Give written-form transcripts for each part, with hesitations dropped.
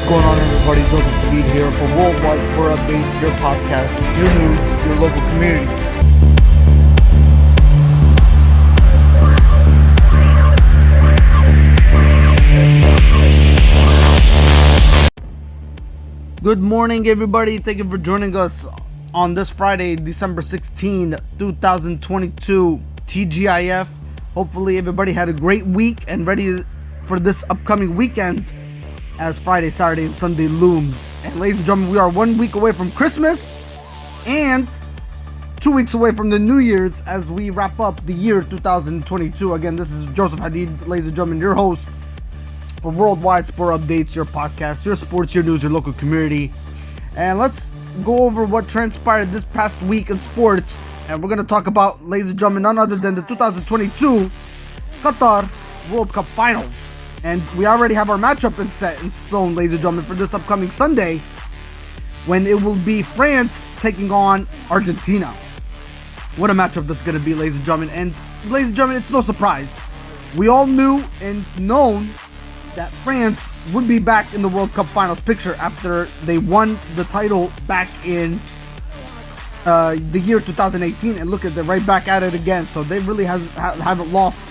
going on, everybody? Joseph Hadid here for Worldwide Sport Updates, your podcast, your news, your local community. Good morning, everybody. Thank you for joining us on this Friday, December 16, 2022, TGIF. Hopefully, everybody had a great week and ready for this upcoming weekend as Friday, Saturday, and Sunday looms. And ladies and gentlemen, we are 1 week away from Christmas and 2 weeks away from the New Year's as we wrap up the year 2022. Again, this is Joseph Hadid, ladies and gentlemen, your host for Worldwide Sport Updates, your podcast, your sports, your news, your local community. And let's go over what transpired this past week in sports. And we're going to talk about, ladies and gentlemen, none other than the 2022 Qatar World Cup Finals. And we already have our matchup set in stone, ladies and gentlemen, for this upcoming Sunday, when it will be France taking on Argentina. What a matchup that's going to be, ladies and gentlemen. And ladies and gentlemen, it's no surprise. We all knew and known that France would be back in the World Cup Finals picture after they won the title back in the year 2018. And look at, they're right back at it again. So they really haven't lost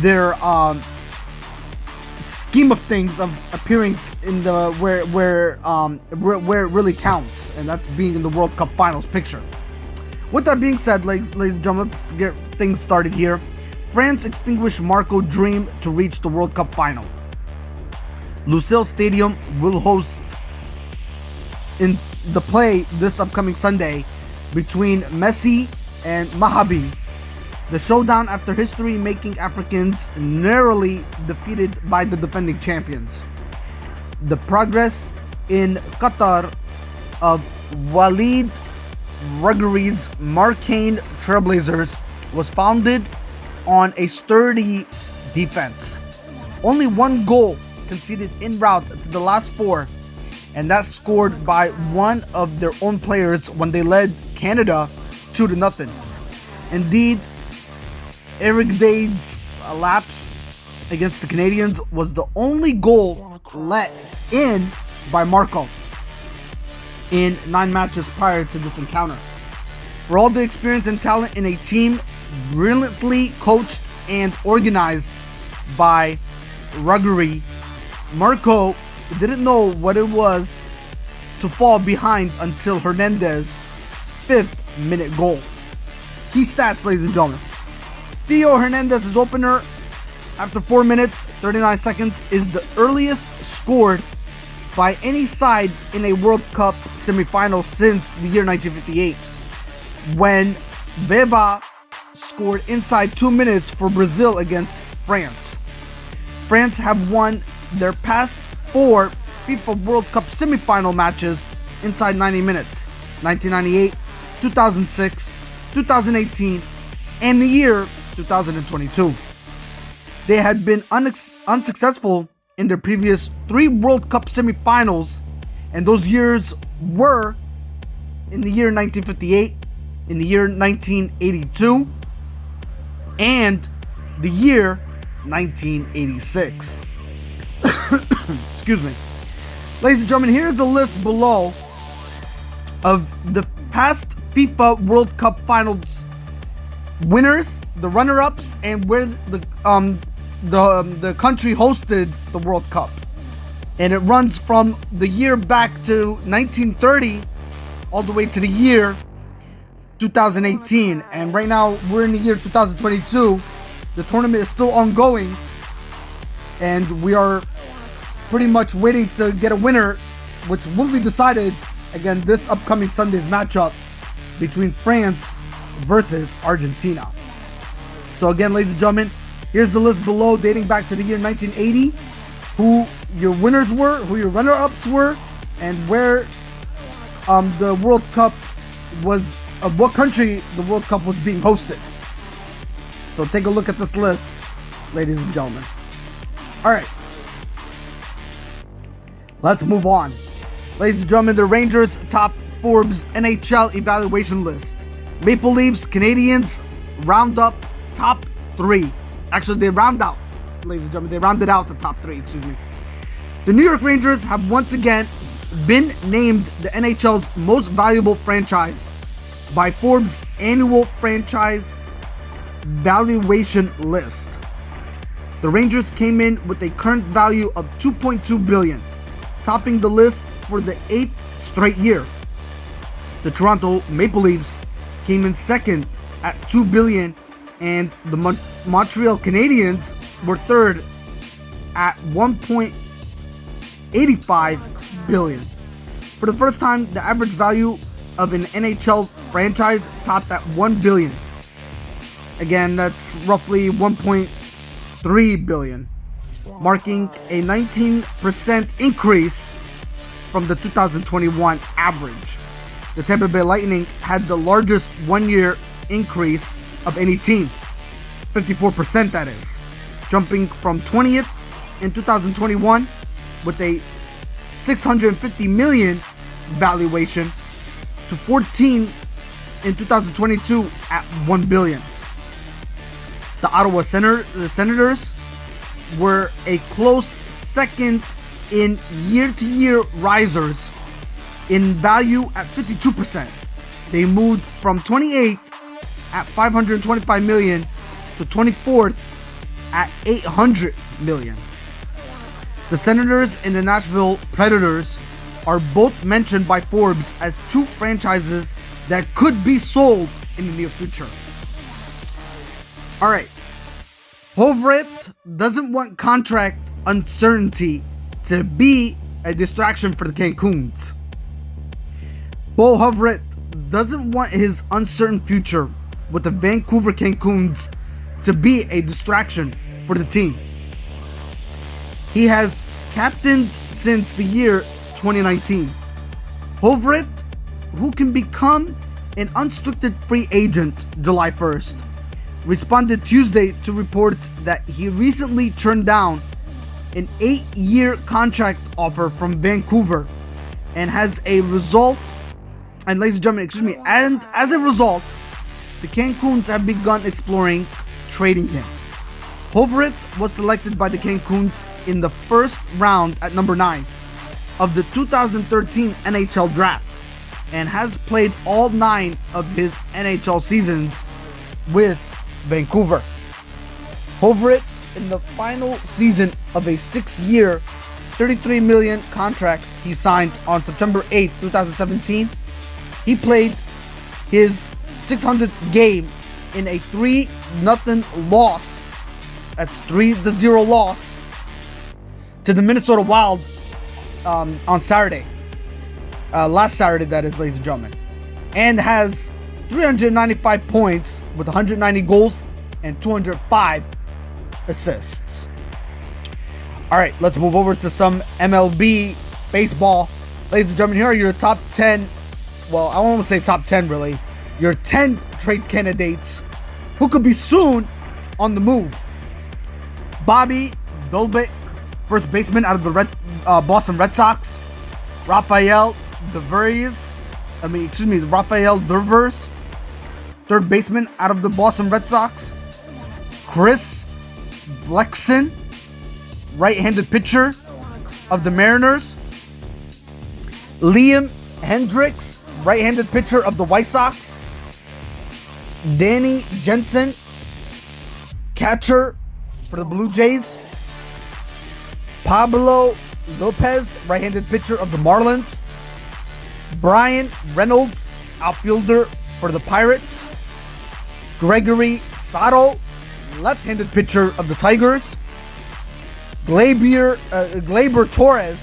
their scheme of things of appearing in the where it really counts, and that's being in the World Cup Finals picture. With that being said, ladies and gentlemen, let's get things started here. France extinguished Morocco dream to reach the World Cup final. Lusail Stadium will host in the play this upcoming Sunday between Messi and Mahabi. The showdown after history-making Africans narrowly defeated by the defending champions. The progress in Qatar of Walid Regragui's Marcaine Trailblazers was founded on a sturdy defense. Only one goal conceded en route to the last four, and that's scored by one of their own players when they led Canada 2-0. Indeed, Eric Dade's lapse against the Canadiens was the only goal let in by Morocco in 9 matches prior to this encounter. For all the experience and talent in a team brilliantly coached and organized by Regragui, Morocco didn't know what it was to fall behind until Hernandez's 5th-minute goal. Key stats, ladies and gentlemen. Theo Hernandez's opener after 4 minutes, 39 seconds is the earliest scored by any side in a World Cup semifinal since the year 1958, when Veva scored inside 2 minutes for Brazil against France. France have won their past 4 FIFA World Cup semifinal matches inside 90 minutes. 1998, 2006, 2018, and the year 2022. They had been unsuccessful in their previous 3 World Cup semifinals, and those years were in the year 1958, in the year 1982, and the year 1986. Excuse me. Ladies and gentlemen, here's a list below of the past FIFA World Cup Finals winners, the runner-ups, and where the country hosted the World Cup. And it runs from the year back to 1930 all the way to the year 2018. And right now we're in the year 2022. The tournament is still ongoing, and we are pretty much waiting to get a winner, which will be decided again this upcoming Sunday's matchup between France versus Argentina. So again, ladies and gentlemen, here's the list below dating back to the year 1980, who your winners were, who your runner-ups were, and where the World Cup was, of what country the World Cup was being hosted. So take a look at this list, ladies and gentlemen. All right, let's move on. Ladies and gentlemen, the Rangers top Forbes NHL evaluation list. Maple Leafs, Canadiens round up top 3. Actually, they round out, ladies and gentlemen, they rounded out the top 3, excuse me. The New York Rangers have once again been named the NHL's most valuable franchise by Forbes' annual franchise valuation list. The Rangers came in with a current value of $2.2 billion, topping the list for the 8th straight year. The Toronto Maple Leafs came in second at $2 billion, and the Montreal Canadiens were third at $1.85 billion. For the first time, the average value of an NHL franchise topped at $1 billion. Again, that's roughly $1.3 billion, marking a 19% increase from the 2021 average. The Tampa Bay Lightning had the largest one-year increase of any team, 54% that is, jumping from 20th in 2021 with a $650 million valuation to 14 in 2022 at $1 billion. The Ottawa Senators were a close second in year-to-year risers in value at 52%. They moved from 28th at $525 million to 24th at $800 million. The Senators and the Nashville Predators are both mentioned by Forbes as two franchises that could be sold in the near future. Alright, Horvat doesn't want contract uncertainty to be a distraction for the Canucks. Bo Horvat doesn't want his uncertain future with the Vancouver Canucks to be a distraction for the team. He has captained since the year 2019. Horvat, who can become an unrestricted free agent July 1st, responded Tuesday to reports that he recently turned down an 8-year contract offer from Vancouver, and as a result, and as a result, the Canucks have begun exploring trading him. Horvat was selected by the Canucks in the first round at number 9 of the 2013 NHL draft and has played all 9 of his NHL seasons with Vancouver. Horvat, in the final season of a 6-year, $33 million contract he signed on September 8, 2017, he played his 600th game in a 3-0 loss. That's 3-0 loss to the Minnesota Wild on Saturday. Last Saturday, that is, ladies and gentlemen. And has 395 points with 190 goals and 205 assists. Alright, let's move over to some MLB baseball. Ladies and gentlemen, here are your top 10. Well, I won't say top 10 really. Your 10 trade candidates who could be soon on the move. Bobby Dolbeck, first baseman out of the Boston Red Sox. Rafael Devers, third baseman out of the Boston Red Sox. Chris Flexen, right-handed pitcher of the Mariners. Liam Hendricks, right-handed pitcher of the White Sox. Danny Jensen, catcher for the Blue Jays. Pablo Lopez, right-handed pitcher of the Marlins. Brian Reynolds, outfielder for the Pirates. Gregory Sato, left-handed pitcher of the Tigers. Gleyber Torres,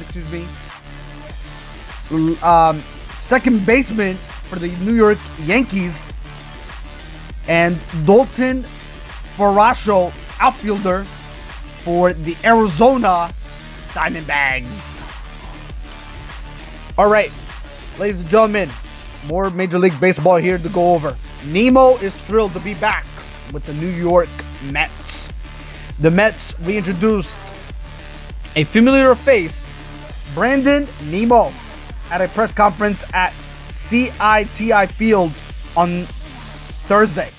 second baseman for the New York Yankees. And Dalton Varsho, outfielder for the Arizona Diamondbacks. All right, ladies and gentlemen, more Major League Baseball here to go over. Nimmo is thrilled to be back with the New York Mets. The Mets reintroduced a familiar face, Brandon Nimmo, at a press conference at CITI Field on Thursday.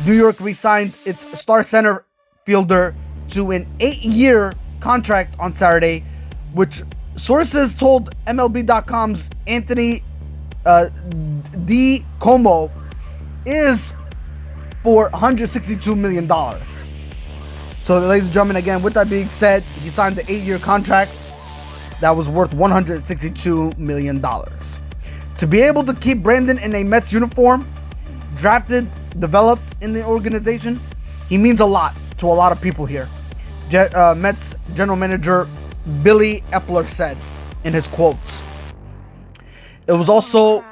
New York re-signed its star center fielder to an 8-year contract on Saturday which sources told MLB.com's Anthony DiComo is for $162 million. So, ladies and gentlemen, again, with that being said, he signed the 8-year contract that was worth $162 million. To be able to keep Brandon in a Mets uniform, drafted, developed in the organization, he means a lot to a lot of people here. Mets general manager Billy Epler said in his quotes. It was also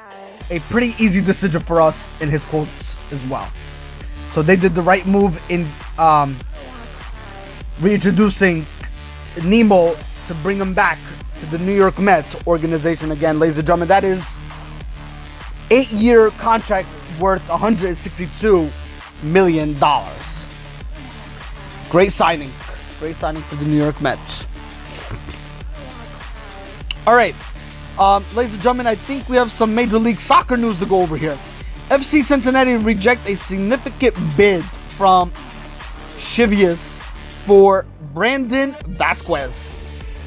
a pretty easy decision for us in his quotes as well. So they did the right move in reintroducing Nimmo to bring him back to the New York Mets organization again. Ladies and gentlemen, that is 8-year contract worth $162 million. Great signing. Great signing for the New York Mets. All right. Ladies and gentlemen, I think we have some Major League Soccer news to go over here. FC Cincinnati reject a significant bid from Chivas for Brandon Vazquez.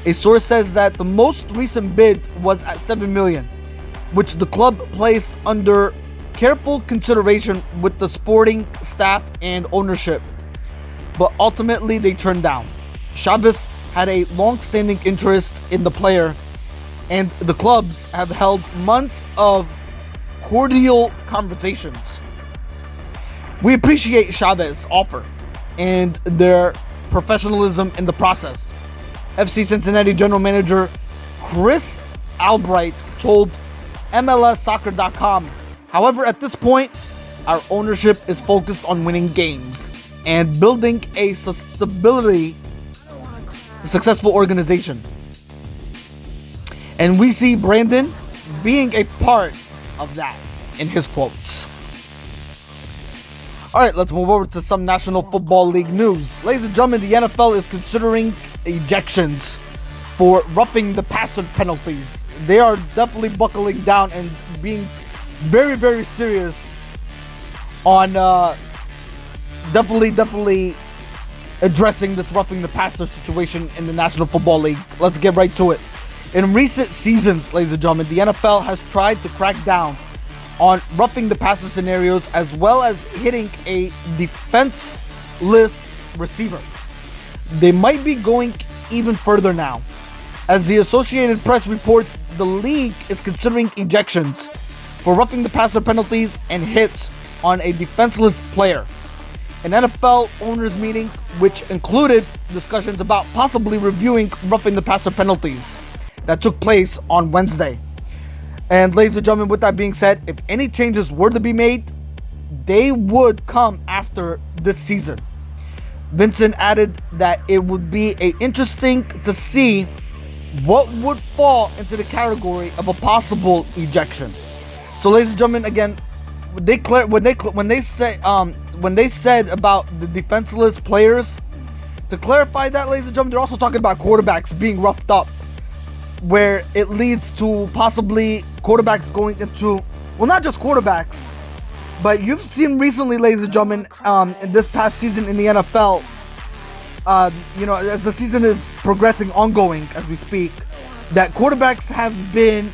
A source says that the most recent bid was at $7 million, which the club placed under careful consideration with the sporting staff and ownership, but ultimately they turned down. Chivas had a long-standing interest in the player, and the clubs have held months of cordial conversations. We appreciate Chavez' offer and their professionalism in the process, FC Cincinnati general manager Chris Albright told MLSsoccer.com. However, at this point, our ownership is focused on winning games and building a successful organization. And we see Brandon being a part of that in his quotes. All right, let's move over to some National Football League news. Ladies and gentlemen, the NFL is considering ejections for roughing the passer penalties. They are definitely buckling down and being very, very serious on definitely addressing this roughing the passer situation in the National Football League. Let's get right to it. In recent seasons, ladies and gentlemen, the NFL has tried to crack down on roughing the passer scenarios as well as hitting a defenseless receiver. They might be going even further now. As the Associated Press reports, the league is considering ejections for roughing the passer penalties and hits on a defenseless player. An NFL owners meeting, which included discussions about possibly reviewing roughing the passer penalties, that took place on Wednesday. And ladies and gentlemen, with that being said, if any changes were to be made, they would come after this season. Vincent added that it would be interesting to see what would fall into the category of a possible ejection. So, ladies and gentlemen, again, when they said about the defenseless players, to clarify that, ladies and gentlemen, they're also talking about quarterbacks being roughed up, where it leads to possibly quarterbacks going into, well, not just quarterbacks, but you've seen recently, ladies and gentlemen, in this past season in the NFL, as the season is progressing, ongoing as we speak, that quarterbacks have been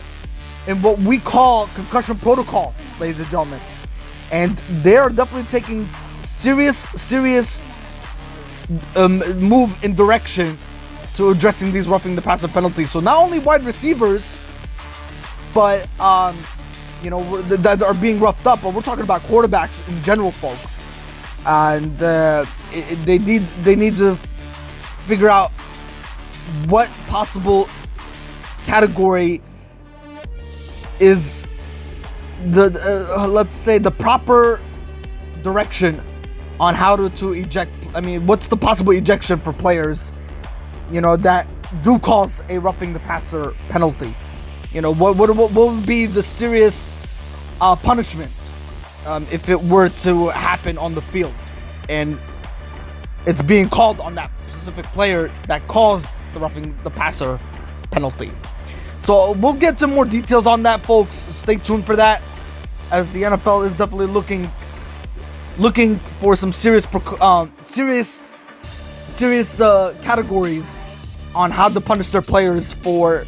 in what we call concussion protocol, ladies and gentlemen. And they are definitely taking serious move in direction to addressing these roughing the passer penalties. So not only wide receivers, but that are being roughed up, but we're talking about quarterbacks in general, folks. And they need to figure out what possible category is the let's say the proper direction on how to eject. I mean, what's the possible ejection for players, that do cause a roughing the passer penalty? What would be the serious punishment if it were to happen on the field and it's being called on that specific player that caused the roughing the passer penalty? So we'll get to more details on that, folks. Stay tuned for that, as the NFL is definitely looking for some serious categories on how to punish their players for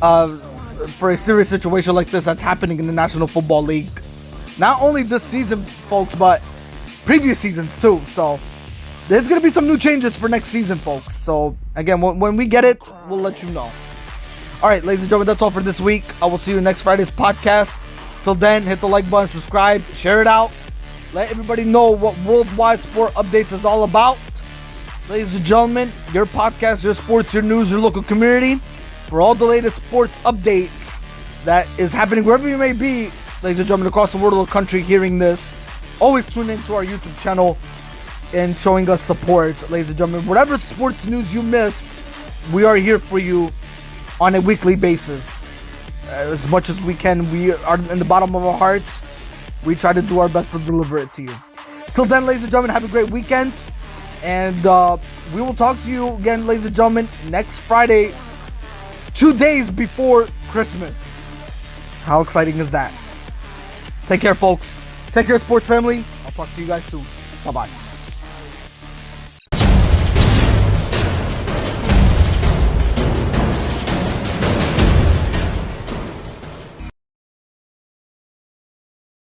a serious situation like this that's happening in the National Football League. Not only this season, folks, but previous seasons too. So there's going to be some new changes for next season, folks. So again, when we get it, we'll let you know. All right, ladies and gentlemen, that's all for this week. I will see you next Friday's podcast. Till then, hit the like button, subscribe, share it out. Let everybody know what Worldwide Sport Updates is all about. Ladies and gentlemen, your podcast, your sports, your news, your local community. For all the latest sports updates that is happening wherever you may be, ladies and gentlemen, across the world or country hearing this, always tune into our YouTube channel and showing us support. Ladies and gentlemen, whatever sports news you missed, we are here for you on a weekly basis. As much as we can, we are in the bottom of our hearts. We try to do our best to deliver it to you. Till then, ladies and gentlemen, have a great weekend. And we will talk to you again, ladies and gentlemen, next Friday, 2 days before Christmas. How exciting is that? Take care, folks. Take care, sports family. I'll talk to you guys soon. Bye-bye.